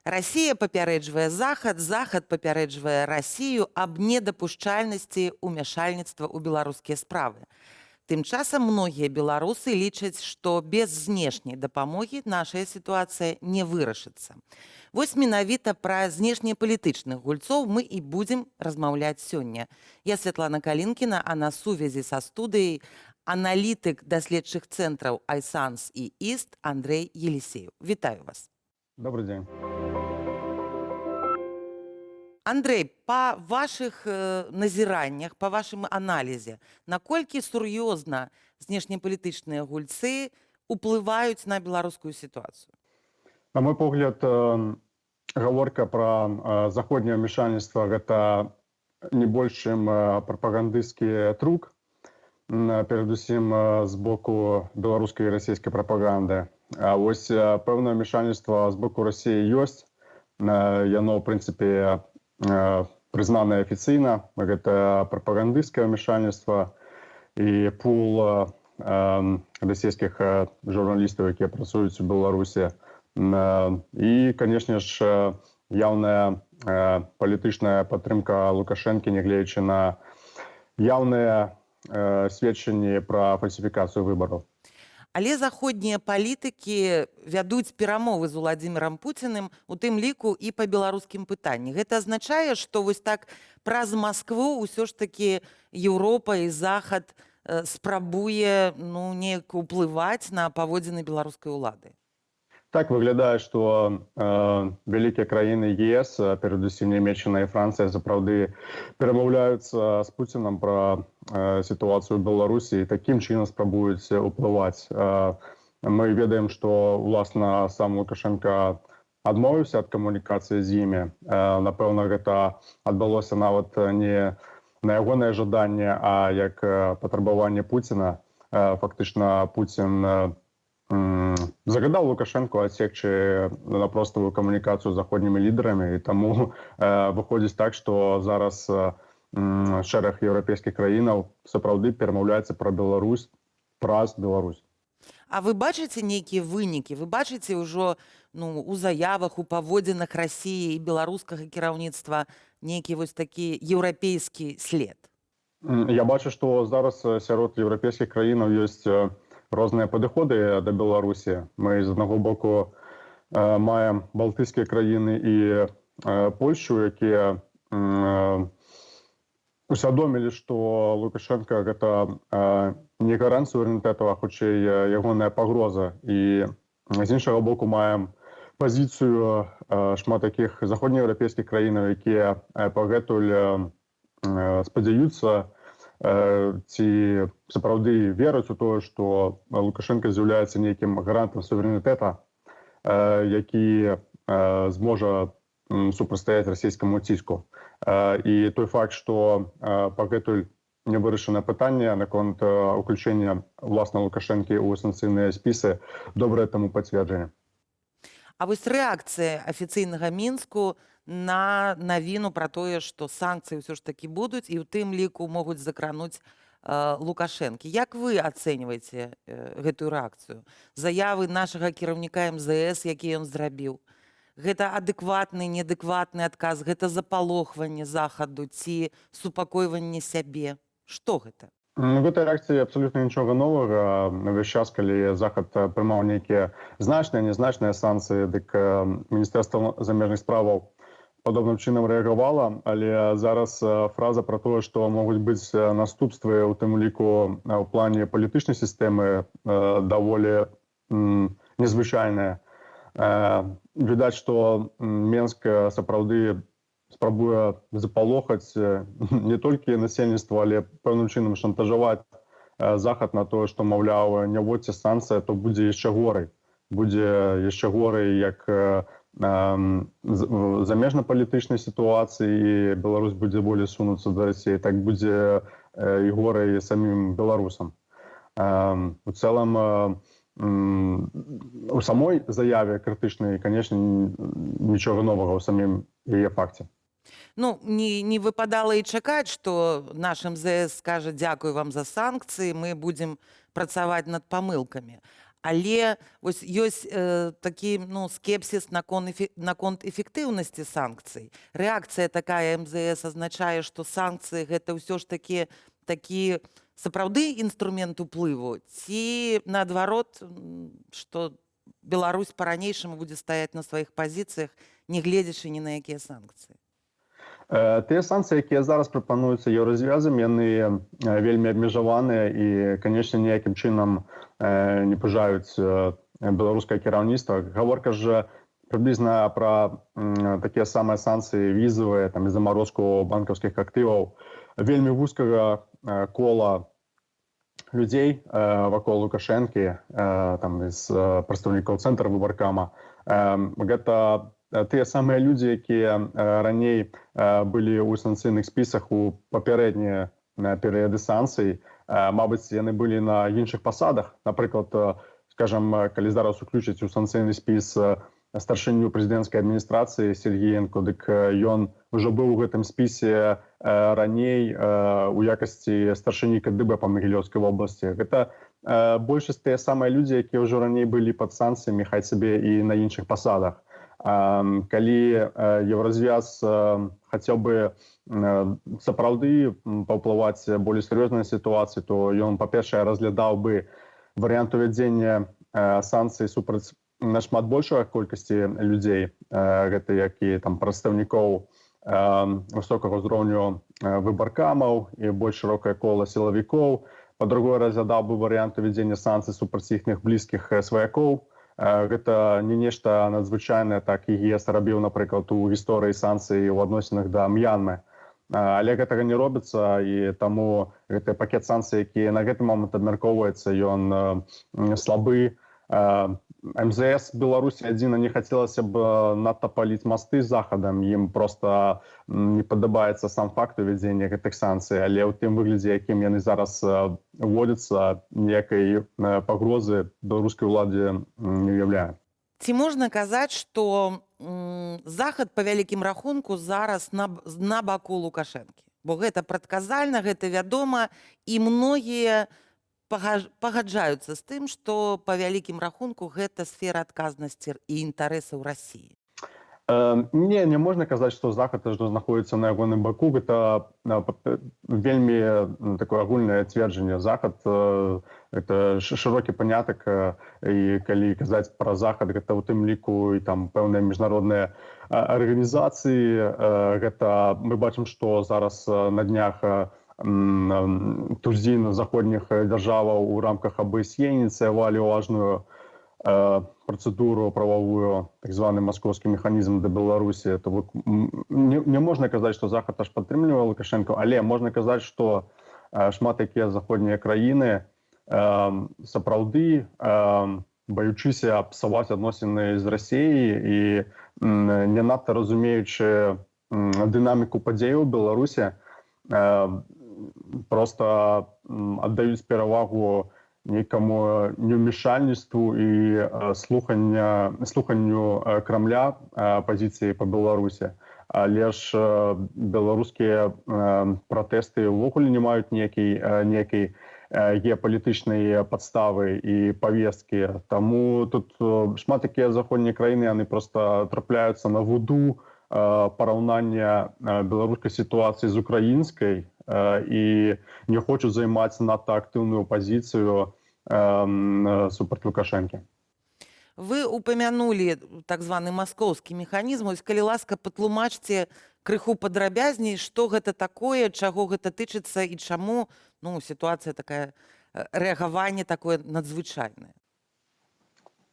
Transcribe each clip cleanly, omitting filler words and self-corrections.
Расія папярэджвае захад, захад папярэджвае Расію аб недапушчальнасці ўмяшальніцтва ў беларускія справы. Тым часам многія беларусы лічаць, што без знешняй дапамогі нашая сітуацыя не вырашыцца. Вось менавіта пра знешнепалітычных гульцоў мы і будзем размаўляць сёння. Я Святлана Калінкіна, а на сувязі са студыяй аналітык даследчых цэнтраў Айсанс і Іст Андрэй Елісеев. Вітаю вас. Добрый день. Андрэй, па вашых назіраннях, па вашым аналізе, наколькі сур'ёзна знешнепалітычныя гульцы ўплываюць на беларускую сітуацыю? На мой погляд, гаворка пра заходняе ўмяшальніцтва гэта не больш чым прапагандысцкі трук, перадусім з боку беларускай і расійскай прапаганды. А вось пэўнае ўмяшальніцтва з боку Расіі ёсць. Яно, ў прынцыпе, прызнанае афіцыйна. Гэта прапагандысцкае ўмяшальніцтва і пул расійскіх журналістаў, якія працуюць у Беларусі. І, канешне ж, яўная палітычная падтрымка Лукашэнкі, нягледзячы на яўныя сведчанні пра фальсіфікацыю выбараў. Але заходнія палітыкі вядуць перамовы з Уладзімірам Пуціным, у тым ліку і па беларускім пытанні. Гэта азначае, што вось так праз Маскву ўсё ж такі Еўропа і Захад спрабуе неяк уплываць на паводзіны беларускай улады. Так выглядае, што вялікія краіны ЕС, перадусім Нямецчына і Францыя, сапраўды перамаўляюцца з Пуцінам пра сітуацыю ў Беларусі і такім чынам спрабуюць уплываць. Мы ведаем, што, уласна, сам Лукашенко адмовіўся ад камунікацыі з імі. Напэўна, гэта адбылося нават не на ягонае жаданне, а як патрабаванне Пуціна. Фактычна, Пуцін загадаў Лукашэнку адсекчы напроставую камунікацыю з заходнімі лідарамі, і таму выходзіць так, што зараз шэраг еўрапейскіх краінаў сапраўды перамаўляецца пра Беларусь праз Беларусь. А вы бачыце нейкія вынікі? Вы бачыце ўжо у заявах, у паводзінах Расіі і беларускага кіраўніцтва нейкі вось такі еўрапейскі след? Я бачу, што зараз сярод еўрапейскіх краінаў ёсць розныя падыходы да Беларусі. Мы з аднаго боку маем балтыйскія краіны і Польшчу, якія усвядомілі, што Лукашенко гэта не гарант суверэнітэту, а хутчэй ягоная пагроза. І з іншага боку маем пазіцыю шмат такіх заходнееўрапейскіх краінаў, якія пагэтуль спадзяюцца ці сапраўды вераць у тое, што Лукашенко з'яўляецца нейкім гарантам суверэнітэта, які зможа супрацьстаяць расійскаму ціску. І той факт, што пагэтуль не вырашана пытанне наконт уключэння ўласна Лукашэнкі ў санкцыйныя спісы, добрае таму пацверджанне. А вось рэакцыя афіцыйнага Мінску на навіну пра тое, што санкцыі ўсё ж такі будуць і ў тым ліку могуць закрануць Лукашэнкі. Як вы ацэньваеце гэтую рэакцыю? Заявы нашага кіраўніка МЗС, які ён зрабіў? Гэта адэкватны, неадэкватны адказ, гэта запалохванне захаду ці супакойванне сябе? Што гэта? У гэтай рэакцыі абсалютна нічога новага. Увесь час, калі Захад прымаў нейкія значныя, нязначныя санкцыі, дык Міністэрства замежных справаў падобным чынам рэагавала, але зараз фраза пра тое, што могуць быць наступствы, у тым ліку ў плане палітычнай сістэмы, даволі незвычайная. Відаць, што Менск сапраўды спрабуе запалохаць не толькі насельніцтва, але пэўным чынам шантажаваць Захад на тое, што, маўляў, не вводзьце санкцыі, то будзе яшчэ горай. Будзе яшчэ горай як замежна-палітычнай сітуацыі, і Беларусь будзе болей сунуцца да Расіі, так будзе і горай самім беларусам. У цэлым, у самой заяве крытычнай, канешне, нічога новага ў самім яе факце. Не выпадала і чакаць, што наш МЗС скажа «дзякуй вам за санкцыі, мы будзем працаваць над памылкамі». Але вось ёсць такі скепсіс наконт эфектыўнасці санкцый. Рэакцыя такая МЗС азначае, што санкцыі гэта ўсё ж такі сапраўды інструмент уплыву, ці наадварот, што Беларусь па-ранейшаму будзе стаяць на сваіх пазіцыях, не гледзячы ні на якія санкцыі. Тыя санкцыі, якія зараз прапануюцца еўразвязам, яны вельмі абмежаваныя і, канешне, ніякім чынам не пужаюць беларускае кіраўніцтва. Гаворка ж прыблізна пра такія самыя санкцыі візавыя, там і замарозку банкаўскіх актываў вельмі вузкага кола людзей вакол Лукашэнкі, там з прадстаўнікоў цэнтра выбаркама. Гэта тыя самыя людзі, якія раней былі ў санкцыйных спісах у папярэднія перыяды санкцый. Мабыць, яны былі на іншых пасадах. Напрыклад, скажам, калі зараз уключыць у санкцыйны спіс старшыню прэзідэнцкай адміністрацыі Сергіенко, дык ён ужо быў у гэтым спісе раней у якасці старшыні КДБ па Магілёўскай вобласці. Гэта большасць тыя самыя людзі, якія ўжо раней былі пад санкцыямі, хай сабе і на іншых пасадах. Калі еўразвяз хацеў бы сапраўды паўплываць болей сур'ёзнай сітуацыі, то ён, па-першае, разглядаў бы варыянт увядзення санкцый супраць нашмат большай колькасці людзей, гэта як і там прадстаўнікоў высокага ўзроўню выбаркамаў і больш шырокае кола сілавікоў. Па-другое, разглядаў бы варыянт увядзення санкцый супраць іхніх блізкіх сваякоў. Гэта не нешта надзвычайнае, так і ЕС рабіў, напрыклад, у гісторыі санкцый у адносінах да М'янмы. Але гэтага не робіцца, і таму гэты пакет санкцый, які на гэты момант абмяркоўваецца, ён слабы. МЗС Беларусі адзіна не хацелася б надта паліць масты з захадам, ім проста не падабаецца сам факт увядзення гэтых санкцый, але ў тым выглядзе, якім яны зараз уводзяцца, ніякай пагрозы беларускай уладзе не ўяўляе. Ці можна казаць, што захад па вялікім рахунку зараз на баку Лукашэнкі? Бо гэта прадказальна, гэта вядома, і многія пагаджаюцца з тым, што па вялікім рахунку гэта сфера адказнасці і інтарэсаў Расіі. Не можна казаць, што захад знаходіцца на ягоным баку. Гэта вельмі такое агульнае цверджанне. Захад гэта шырокі панятак, і калі казаць пра захад, гэта ў тым ліку і там пэўныя міжнародныя арганізацыі. Гэта мы бачым, што зараз на днях тузін заходніх дзяржаваў у рамках АБСЕ ініцыявалі важную працэдуру прававую, так званы маскоўскі механізм да Беларусі. Не можна казаць, што захад аж падтрымлівае Лукашэнка, але можна казаць, што шмат якія заходнія краіны сапраўды, баючыся псаваць адносіны з Расіяй і не надта разумеючы дынаміку падзеяў у Беларусі, проста аддаюць перавагу нейкаму неўмешальніцтву і слуханню Крамля пазіцыі па Беларусі. Але ж беларускія пратэсты ўвогуле не маюць нейкай геапалітычнай падставы і павесткі. Таму тут шмат такія заходнія краіны, яны проста трапляюцца на вуду параўнання беларускай сітуацыі з украінскай і не хочуць займаць надта актыўную пазіцыю супраць Лукашэнкі. Вы упомянули так званы маскоўскі механізм. Ось, калі ласка, патлумачце крыху падрабязней, што гэта такое, чаго гэта тычыцца і чаму сітуацыя такая, рэагаванне такое надзвычайнае.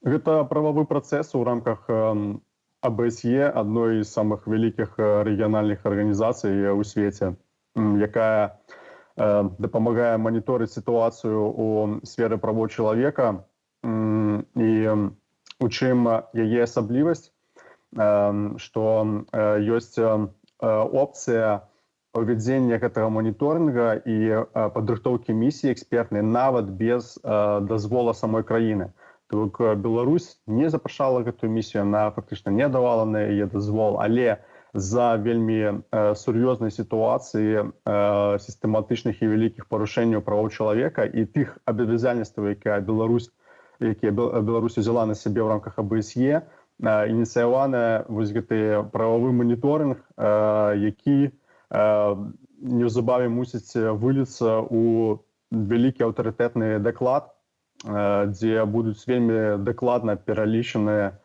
Гэта прававы працэс у рамках АБСЕ, адной з самых вялікіх рэгіянальных арганізацый у свеце, якая дапамагае маніторыць сітуацыю ў сферы правоў чалавека. І у чым яе асаблівасць, што ёсць опцыя увядзення гэтага моніторинга і падрыхтоўкі місіі экспертнай нават без дазвола самой краіны. Так Беларусь не запрашала гэтую місію, она фактычна не давала на яе дазвол, але за вельмі сур'ёзнай сітуацыі сістэматычных і вялікіх парушэнняў правоў чалавека і тых абавязальніцтваў, якія Беларусь якія Беларусь узяла на сябе ў рамках АБСЕ, ініцыяваны вось гэты прававы маніторынг, які неўзабаве мусіць выліцца ў вялікі аўтарытэтны даклад, дзе будуць вельмі дакладна пералічаныя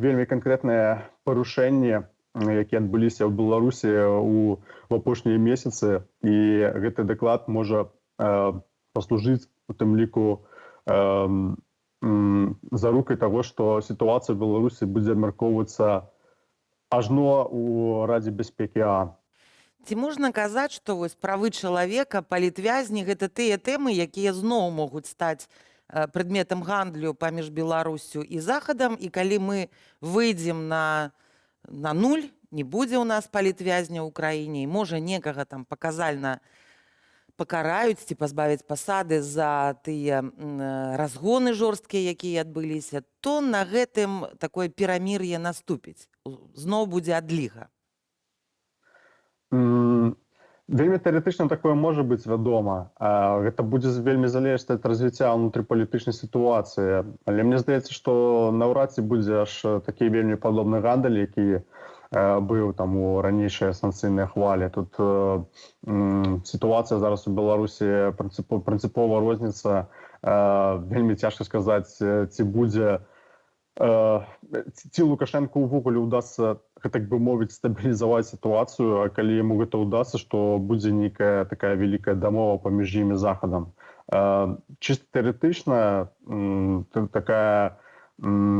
вельмі канкрэтныя парушэнні, якія адбыліся ў Беларусі ў апошнія месяцы, і гэты даклад можа паслужыць у тым ліку зарукай таго, што сітуацыя ў Беларусі будзе абмяркоўвацца ажно ў Радзе бяспекі ААН. Ці можна казаць, што вось правы чалавека, палітвязні гэта тыя тэмы, якія зноў могуць стаць прадметам гандлю паміж Беларусю і Захадам, і калі мы выйдзем на нуль, не будзе ў нас палітвязня ў краіне, і можа некага там паказальна пакараюць ці пазбавіць пасады за тыя разгоны жорсткія, якія адбыліся, то на гэтым такое перамір'е наступіць. Зноў будзе адліга. Вельмі тэарэтычна такое можа быць вядома. Гэта будзе вельмі залежаць ад развіцця ўнутрыпалітычнай сітуацыі. Але мне здаецца, што наўрад ці будзе аж такі вельмі падобны гандаль, які быў там у ранейшыя санкцыйныя хвалі. Тут сітуацыя зараз у Беларусі прынцыпова розніцца. Вельмі цяжка сказаць, ці будзе ці Лукашенко ўвогуле ўдасца, так бы мовіць, стабілізаваць сітуацыю, а калі яму гэта ўдасца, што будзе нейкая такая вялікая дамова паміж ім і Захадам. Чыста тэарэтычна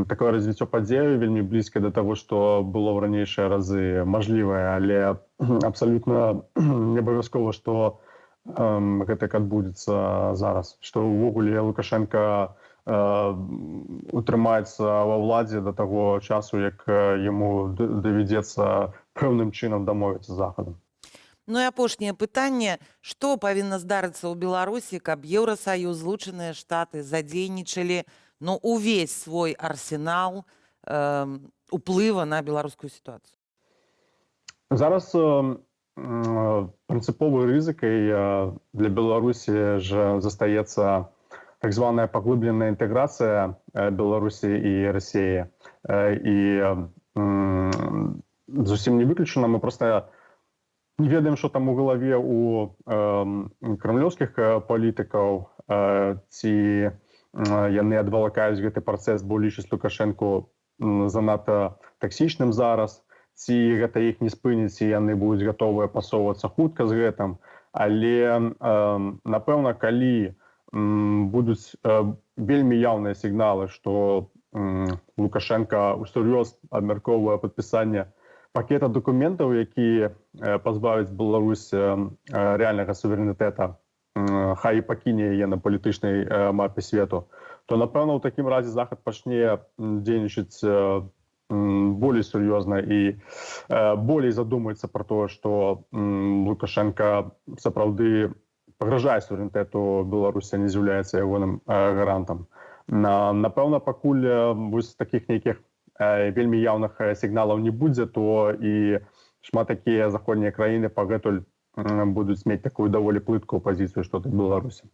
такое развіццё падзею вельмі блізкае да таго, што было ў ранейшыя разы мажлівае, але абсалютна не абавязкова, што гэтак адбудзецца зараз, што ўвогуле Лукашенко утрымаецца ва ўладзе да таго часу, як яму давядзецца пэўным чынам дамовіцца з Захадам. Ну і апошняе пытанне, што павінна здарыцца ў Беларусі, каб Еўрасаюз, Злучаныя Штаты задзейнічалі увесь свой арсенал уплыва на беларускую сітуацыю? Зараз прынцыповай рызыкай для Беларусі ж застаецца так званая паглыбленая інтэграцыя Беларусі і Расіі. І зусім не выключана, мы проста не ведаем, што там у галаве у крамлёўскіх палітыкаў, ці яны адвалакаюць гэты працэс, бо лічаць Лукашэнку занадта таксічным зараз, ці гэта іх не спыніць, і яны будуць гатовыя пасоўвацца хутка з гэтым. Але, напэўна, калі будуць вельмі яўныя сігналы, што Лукашенко усур'ёз абмяркоўвае падпісанне пакета дакументаў, які пазбавяць Беларусь рэальнага суверэнітэта, хай і пакіне яе на палітычнай мапе свету, то, напэўна, у такім разе Захад пачне дзейнічаць болей сур'ёзна і болей задумаецца пра тое, што Лукашенко сапраўды пагражае суверэнітэту Беларусі, не з'яўляецца ягоным гарантам. Напэўна, пакуль вось такіх нейкіх вельмі яўных сігналаў не будзе, то і шмат такія заходнія краіны пагэтуль будуць мець такую даволі плыткую пазіцыю што да Беларусі.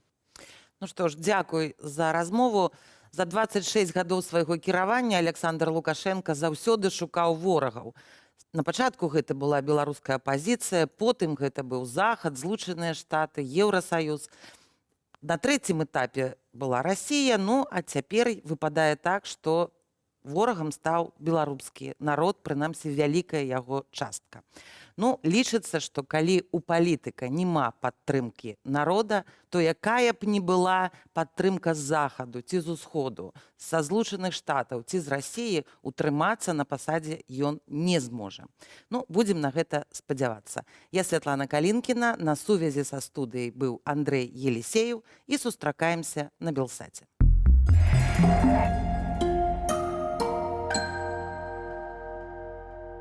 Ну што ж, дзякуй за размову. За 26 гадоў свайго кіравання Александр Лукашенко заўсёды шукаў ворагаў. На пачатку гэта была беларуская апазіцыя, потым гэта быў Захад, Злучаныя Штаты, Еўрасаюз. На трэцім этапе была Расія, а цяпер выпадае так, што ворагам стаў беларускі народ, прынамсі вялікая яго частка. Лічыцца, што калі ў палітыка няма падтрымкі народа, то якая б ні была падтрымка з Захаду ці з Усходу, са Злучаных Штатаў ці з Расіі, утрымацца на пасадзе ён не зможа. Будзем на гэта спадзявацца. Я Святлана Калінкіна, на сувязі са студыяй быў Андрэй Елісееў і сустракаемся на Белсаце.